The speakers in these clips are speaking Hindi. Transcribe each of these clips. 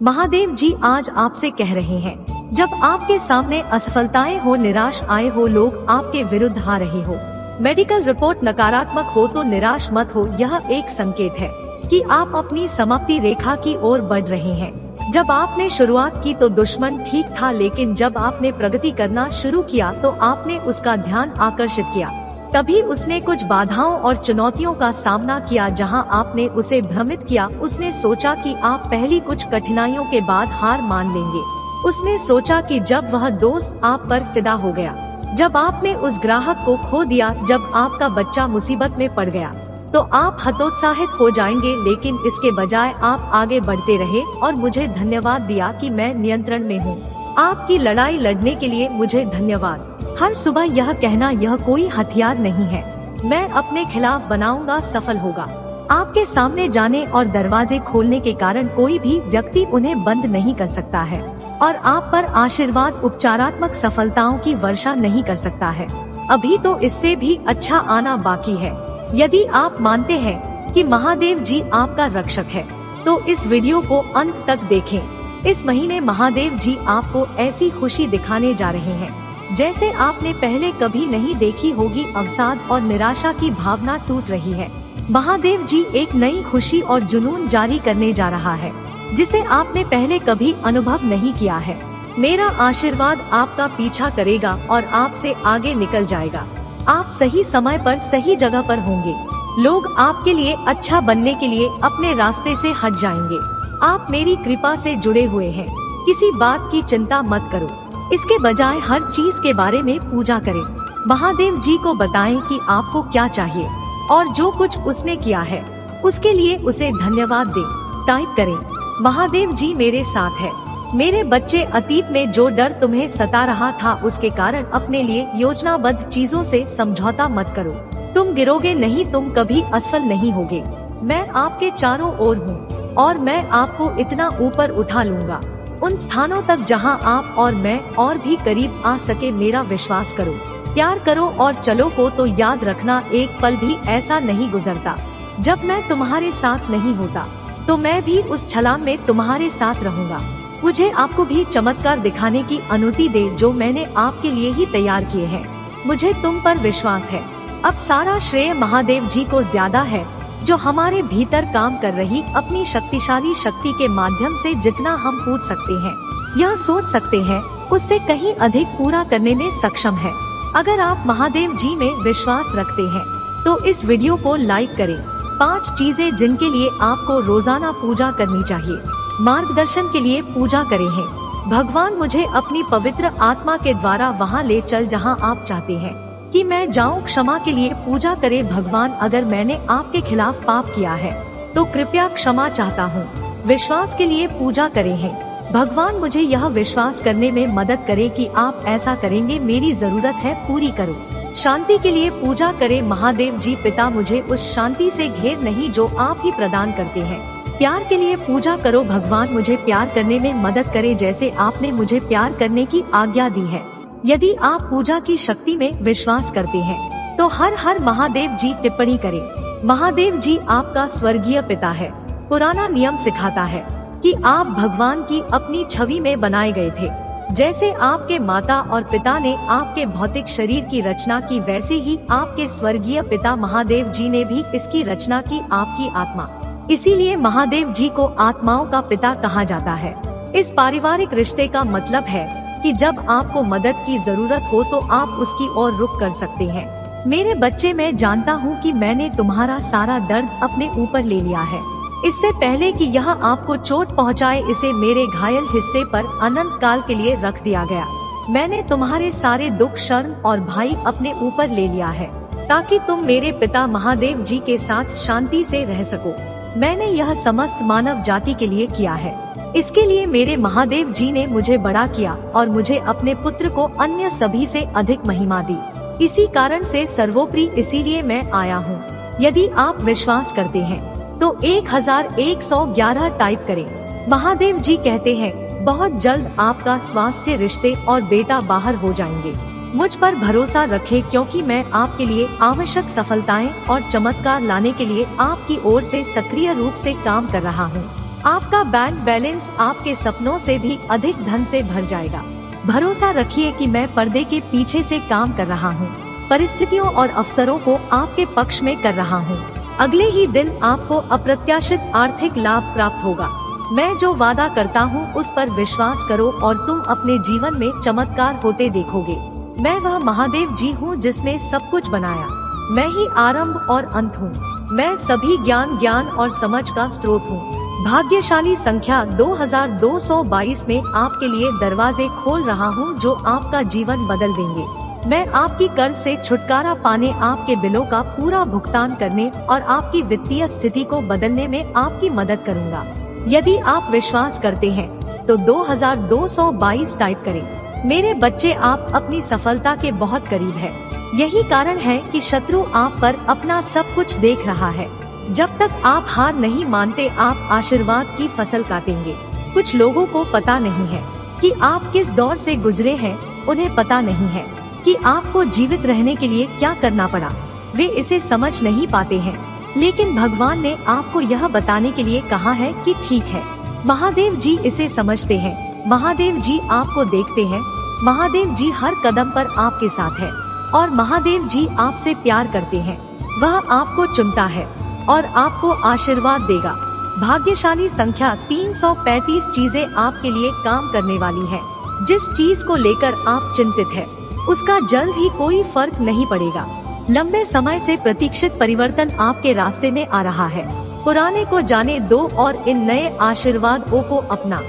महादेव जी आज आपसे कह रहे हैं, जब आपके सामने असफलताएं हो, निराश आए हो, लोग आपके विरुद्ध आ रहे हो, मेडिकल रिपोर्ट नकारात्मक हो तो निराश मत हो। यह एक संकेत है कि आप अपनी समाप्ति रेखा की ओर बढ़ रहे हैं। जब आपने शुरुआत की तो दुश्मन ठीक था, लेकिन जब आपने प्रगति करना शुरू किया तो आपने उसका ध्यान आकर्षित किया। तभी उसने कुछ बाधाओं और चुनौतियों का सामना किया। जहां आपने उसे भ्रमित किया, उसने सोचा कि आप पहली कुछ कठिनाइयों के बाद हार मान लेंगे। उसने सोचा कि जब वह दोस्त आप पर फिदा हो गया, जब आपने उस ग्राहक को खो दिया, जब आपका बच्चा मुसीबत में पड़ गया, तो आप हतोत्साहित हो जाएंगे। लेकिन इसके बजाय आप आगे बढ़ते रहे और मुझे धन्यवाद दिया कि मैं नियंत्रण में हूँ। आपकी लड़ाई लड़ने के लिए मुझे धन्यवाद। हर सुबह यह कहना, यह कोई हथियार नहीं है, मैं अपने खिलाफ बनाऊंगा, सफल होगा। आपके सामने जाने और दरवाजे खोलने के कारण कोई भी व्यक्ति उन्हें बंद नहीं कर सकता है, और आप पर आशीर्वाद उपचारात्मक सफलताओं की वर्षा नहीं कर सकता है। अभी तो इससे भी अच्छा आना बाकी है। यदि आप मानते हैं कि महादेव जी आपका रक्षक है, तो इस वीडियो को अंत तक देखें। इस महीने महादेव जी आपको ऐसी खुशी दिखाने जा रहे हैं जैसे आपने पहले कभी नहीं देखी होगी। अवसाद और निराशा की भावना टूट रही है। महादेव जी एक नई खुशी और जुनून जारी करने जा रहा है, जिसे आपने पहले कभी अनुभव नहीं किया है। मेरा आशीर्वाद आपका पीछा करेगा और आपसे आगे निकल जाएगा। आप सही समय पर सही जगह पर होंगे। लोग आपके लिए अच्छा बनने के लिए अपने रास्ते से हट जाएंगे। आप मेरी कृपा से जुड़े हुए हैं, किसी बात की चिंता मत करो। इसके बजाय हर चीज के बारे में पूजा करें। महादेव जी को बताएं कि आपको क्या चाहिए और जो कुछ उसने किया है उसके लिए उसे धन्यवाद दें। टाइप करें, महादेव जी मेरे साथ है। मेरे बच्चे, अतीत में जो डर तुम्हें सता रहा था उसके कारण अपने लिए योजनाबद्ध चीजों से समझौता मत करो। तुम गिरोगे नहीं, तुम कभी असफल नहीं होगे। मैं आपके चारों ओर हूँ और मैं आपको इतना ऊपर उठा लूंगा, उन स्थानों तक जहां आप और मैं और भी करीब आ सके। मेरा विश्वास करो, प्यार करो और चलो को तो याद रखना, एक पल भी ऐसा नहीं गुजरता जब मैं तुम्हारे साथ नहीं होता। तो मैं भी उस छलांग में तुम्हारे साथ रहूंगा। मुझे आपको भी चमत्कार दिखाने की अनुमति दे जो मैंने आपके लिए ही तैयार किए हैं। मुझे तुम पर विश्वास है। अब सारा श्रेय महादेव जी को ज्यादा है, जो हमारे भीतर काम कर रही अपनी शक्तिशाली शक्ति के माध्यम से जितना हम पूछ सकते हैं, यह सोच सकते हैं, उससे कहीं अधिक पूरा करने में सक्षम है। अगर आप महादेव जी में विश्वास रखते हैं तो इस वीडियो को लाइक करें। 5 चीजें जिनके लिए आपको रोजाना पूजा करनी चाहिए। मार्गदर्शन के लिए पूजा करें हैं। भगवान, मुझे अपनी पवित्र आत्मा के द्वारा वहां ले चल जहां आप चाहते हैं कि मैं जाऊं। क्षमा के लिए पूजा करें। भगवान, अगर मैंने आपके खिलाफ पाप किया है तो कृपया क्षमा चाहता हूं। विश्वास के लिए पूजा करें हैं। भगवान, मुझे यह विश्वास करने में मदद करें कि आप ऐसा करेंगे। मेरी जरूरत है, पूरी करो। शांति के लिए पूजा करें। महादेव जी पिता, मुझे उस शांति से घेर नहीं जो आप ही प्रदान करते हैं। प्यार के लिए पूजा करो। भगवान, मुझे प्यार करने में मदद करें जैसे आपने मुझे प्यार करने की आज्ञा दी है। यदि आप पूजा की शक्ति में विश्वास करते हैं तो हर हर महादेव जी टिप्पणी करें। महादेव जी आपका स्वर्गीय पिता है। पुराना नियम सिखाता है कि आप भगवान की अपनी छवि में बनाए गए थे। जैसे आपके माता और पिता ने आपके भौतिक शरीर की रचना की, वैसे ही आपके स्वर्गीय पिता महादेव जी ने भी इसकी रचना की, आपकी आत्मा। इसीलिए महादेव जी को आत्माओं का पिता कहा जाता है। इस पारिवारिक रिश्ते का मतलब है कि जब आपको मदद की जरूरत हो तो आप उसकी ओर रुख कर सकते हैं। मेरे बच्चे, मैं जानता हूँ कि मैंने तुम्हारा सारा दर्द अपने ऊपर ले लिया है। इससे पहले कि यह आपको चोट पहुँचाए, इसे मेरे घायल हिस्से पर अनंत काल के लिए रख दिया गया। मैंने तुम्हारे सारे दुख, शर्म और भय अपने ऊपर ले लिया है ताकि तुम मेरे पिता महादेव जी के साथ शांति से रह सको। मैंने यह समस्त मानव जाति के लिए किया है। इसके लिए मेरे महादेव जी ने मुझे बड़ा किया और मुझे अपने पुत्र को अन्य सभी से अधिक महिमा दी। इसी कारण से सर्वोपरि इसीलिए मैं आया हूँ। यदि आप विश्वास करते हैं तो 1111 टाइप करें। महादेव जी कहते हैं, बहुत जल्द आपका स्वास्थ्य, रिश्ते और बेटा बाहर हो जाएंगे। मुझ पर भरोसा रखें क्योंकि मैं आपके लिए आवश्यक सफलताएं और चमत्कार लाने के लिए आपकी ओर से सक्रिय रूप से काम कर रहा हूँ। आपका बैंक बैलेंस आपके सपनों से भी अधिक धन से भर जाएगा। भरोसा रखिए कि मैं पर्दे के पीछे से काम कर रहा हूँ, परिस्थितियों और अवसरों को आपके पक्ष में कर रहा हूँ। अगले ही दिन आपको अप्रत्याशित आर्थिक लाभ प्राप्त होगा। मैं जो वादा करता हूँ उस पर विश्वास करो और तुम अपने जीवन में चमत्कार होते देखोगे। मैं वह महादेव जी हूँ जिसने सब कुछ बनाया। मैं ही आरंभ और अंत हूँ। मैं सभी ज्ञान और समझ का स्रोत हूँ। भाग्यशाली संख्या 2222 में आपके लिए दरवाजे खोल रहा हूँ जो आपका जीवन बदल देंगे। मैं आपकी कर्ज से छुटकारा पाने, आपके बिलों का पूरा भुगतान करने और आपकी वित्तीय स्थिति को बदलने में आपकी मदद करूँगा। यदि आप विश्वास करते हैं तो 2222 टाइप करें। मेरे बच्चे, आप अपनी सफलता के बहुत करीब है। यही कारण है कि शत्रु आप पर अपना सब कुछ देख रहा है। जब तक आप हार नहीं मानते, आप आशीर्वाद की फसल काटेंगे। कुछ लोगों को पता नहीं है कि आप किस दौर से गुजरे हैं। उन्हें पता नहीं है कि आपको जीवित रहने के लिए क्या करना पड़ा। वे इसे समझ नहीं पाते हैं, लेकिन भगवान ने आपको यह बताने के लिए कहा है कि ठीक है। महादेव जी इसे समझते हैं। महादेव जी आपको देखते हैं। महादेव जी हर कदम पर आपके साथ है और महादेव जी आपसे प्यार करते हैं। वह आपको चुनता है और आपको आशीर्वाद देगा। भाग्यशाली संख्या 335 चीजें आपके लिए काम करने वाली है। जिस चीज को लेकर आप चिंतित है उसका जल्द ही कोई फर्क नहीं पड़ेगा। लंबे समय से प्रतीक्षित परिवर्तन आपके रास्ते में आ रहा है। पुराने को जाने दो और इन नए आशीर्वादों को अपना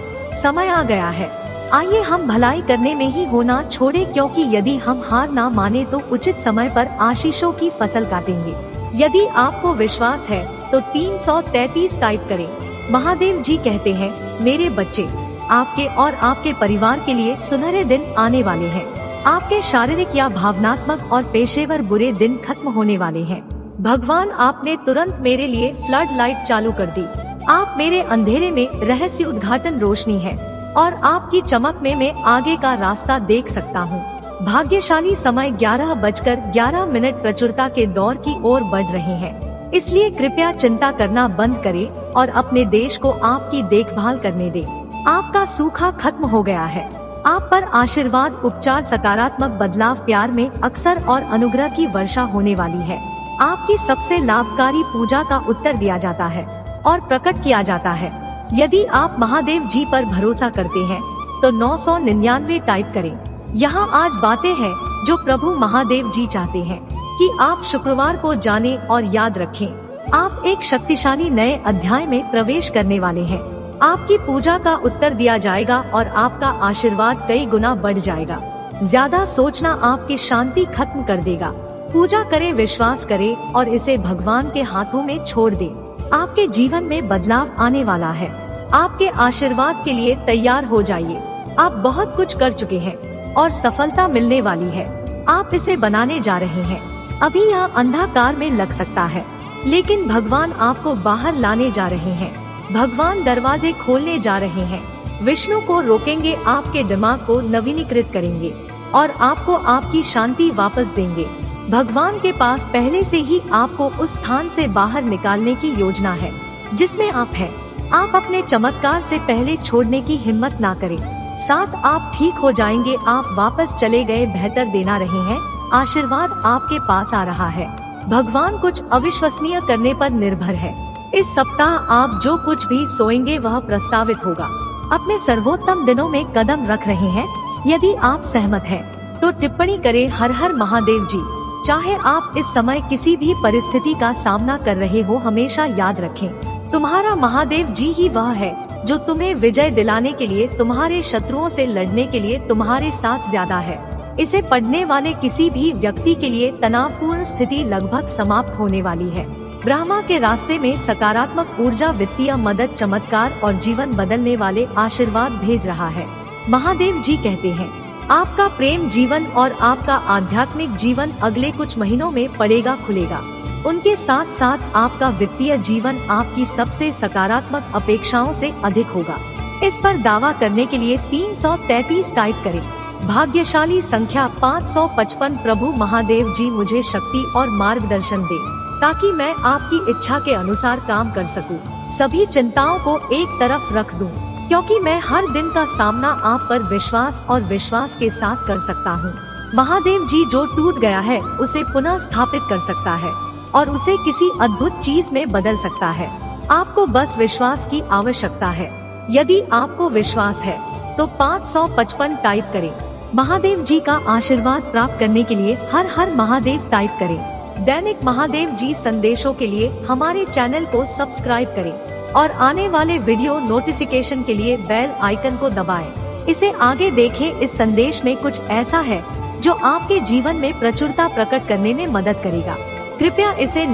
समय आ गया है। आइए हम भलाई करने में ही होना छोड़े, क्योंकि यदि हम हार ना माने तो उचित समय पर आशीषों की फसल काटेंगे। यदि आपको विश्वास है तो 333 टाइप करें। महादेव जी कहते हैं, मेरे बच्चे, आपके और आपके परिवार के लिए सुनहरे दिन आने वाले हैं। आपके शारीरिक या भावनात्मक और पेशेवर बुरे दिन खत्म होने वाले हैं। भगवान, आपने तुरंत मेरे लिए फ्लड लाइट चालू कर दी। आप मेरे अंधेरे में रहस्य उद्घाटन रोशनी है और आपकी चमक में मैं आगे का रास्ता देख सकता हूँ। भाग्यशाली समय 11:11 प्रचुरता के दौर की ओर बढ़ रहे हैं। इसलिए कृपया चिंता करना बंद करें और अपने देश को आपकी देखभाल करने दें। आपका सूखा खत्म हो गया है। आप पर आशीर्वाद, उपचार, सकारात्मक बदलाव, प्यार में अक्सर और अनुग्रह की वर्षा होने वाली है। आपकी सबसे लाभकारी पूजा का उत्तर दिया जाता है और प्रकट किया जाता है। यदि आप महादेव जी पर भरोसा करते हैं तो 999 टाइप करें। यहाँ आज बातें हैं जो प्रभु महादेव जी चाहते हैं कि आप शुक्रवार को जानें और याद रखें। आप एक शक्तिशाली नए अध्याय में प्रवेश करने वाले हैं। आपकी पूजा का उत्तर दिया जाएगा और आपका आशीर्वाद कई गुना बढ़ जाएगा। ज्यादा सोचना आपकी शांति खत्म कर देगा। पूजा करें, विश्वास करें और इसे भगवान के हाथों में छोड़ दें। आपके जीवन में बदलाव आने वाला है। आपके आशीर्वाद के लिए तैयार हो जाइए। आप बहुत कुछ कर चुके हैं और सफलता मिलने वाली है। आप इसे बनाने जा रहे हैं। अभी यह अंधकार में लग सकता है, लेकिन भगवान आपको बाहर लाने जा रहे हैं। भगवान दरवाजे खोलने जा रहे हैं। विष्णु को रोकेंगे, आपके दिमाग को नवीनीकृत करेंगे और आपको आपकी शांति वापस देंगे। भगवान के पास पहले से ही आपको उस स्थान से बाहर निकालने की योजना है जिसमें आप हैं। आप अपने चमत्कार से पहले छोड़ने की हिम्मत ना करें। साथ आप ठीक हो जाएंगे। आप वापस चले गए बेहतर देना रहे हैं। आशीर्वाद आपके पास आ रहा है। भगवान कुछ अविश्वसनीय करने पर निर्भर है। इस सप्ताह आप जो कुछ भी सोएंगे वह प्रस्तावित होगा। अपने सर्वोत्तम दिनों में कदम रख रहे हैं। यदि आप सहमत हैं तो टिप्पणी करें। हर हर महादेव जी। चाहे आप इस समय किसी भी परिस्थिति का सामना कर रहे हो, हमेशा याद रखें, तुम्हारा महादेव जी ही वह है जो तुम्हें विजय दिलाने के लिए, तुम्हारे शत्रुओं से लड़ने के लिए तुम्हारे साथ ज्यादा है। इसे पढ़ने वाले किसी भी व्यक्ति के लिए तनावपूर्ण स्थिति लगभग समाप्त होने वाली है। ब्रह्मा के रास्ते में सकारात्मक ऊर्जा, वित्तीय मदद, चमत्कार और जीवन बदलने वाले आशीर्वाद भेज रहा है। महादेव जी कहते हैं, आपका प्रेम जीवन और आपका आध्यात्मिक जीवन अगले कुछ महीनों में पड़ेगा खुलेगा। उनके साथ साथ आपका वित्तीय जीवन आपकी सबसे सकारात्मक अपेक्षाओं से अधिक होगा। इस पर दावा करने के लिए 333 टाइप करें। भाग्यशाली संख्या 555। प्रभु महादेव जी मुझे शक्ति और मार्गदर्शन दे ताकि मैं आपकी इच्छा के अनुसार काम कर सकूं। सभी चिंताओं को एक तरफ रख दूं, क्योंकि मैं हर दिन का सामना आप पर विश्वास और विश्वास के साथ कर सकता हूँ। महादेव जी जो टूट गया है उसे पुनः स्थापित कर सकता है और उसे किसी अद्भुत चीज में बदल सकता है। आपको बस विश्वास की आवश्यकता है। यदि आपको विश्वास है तो 555 टाइप करें। महादेव जी का आशीर्वाद प्राप्त करने के लिए हर हर महादेव टाइप करें। दैनिक महादेव जी संदेशों के लिए हमारे चैनल को सब्सक्राइब करें और आने वाले वीडियो नोटिफिकेशन के लिए बेल आइकन को दबाएं। इसे आगे देखें। इस संदेश में कुछ ऐसा है जो आपके जीवन में प्रचुरता प्रकट करने में मदद करेगा। कृपया इसे